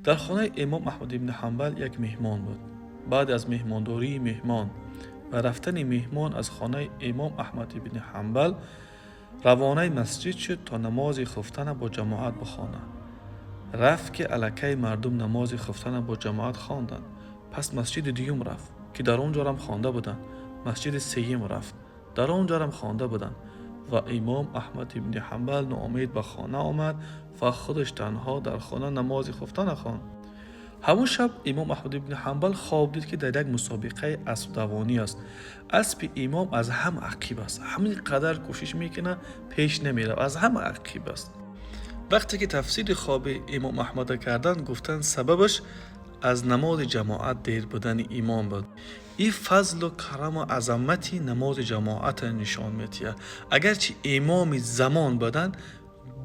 در خانه امام احمد ابن حنبل یک مهمان بود. بعد از مهمانداری مهمان و رفتن مهمان از خانه امام احمد ابن حنبل روانه مسجد شد تا نماز خفتن با جماعت بخواند. رفت که الکی مردم نماز خفتن با جماعت خواندند. پس مسجد دیوم رفت که در آنجا هم خوانده بودند. مسجد سیم رفت، در آنجا هم خوانده بودند. و امام احمد ابن حنبل ناامید به خانه آمد و خودش تنها در خانه نماز خفتن خواند. همون شب امام احمد ابن حنبل خواب دید که در یک مسابقه اسب دوانی است. اسب امام از هم عقیب است، همین قدر کوشش میکنه پیش نمیره، از هم عقیب است. وقتی که تفسیر خواب امام احمد کردن گفتن سببش از نماز جماعت دیر بودن امام بود. این فضل و کرم و عظمتی نماز جماعت نشان میتیه. اگرچه امام زمان بودن،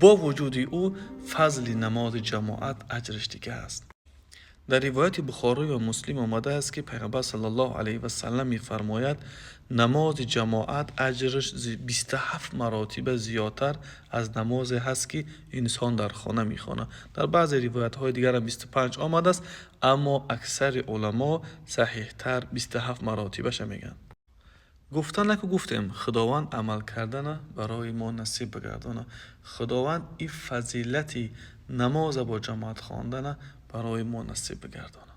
با وجود او فضل نماز جماعت اجرش دیگه است. در روایت بخاری و مسلم آمده است که پیغمبر صلی الله علیه و سلم می‌فرماید نماز جماعت اجرش 27 مراتب زیادتر از نمازی هست که انسان در خانه میخوانه. در بعضی روایت های دیگر هم 25 آمده است، اما اکثر علما صحیح تر 27 مراتبش میگن. گفتن که گفتیم خداوند عمل کردن برای ما نصیب بگردانه. خداوند این فضیلتی نماز با جماعت خواندن برای ما نصیب بگردانه.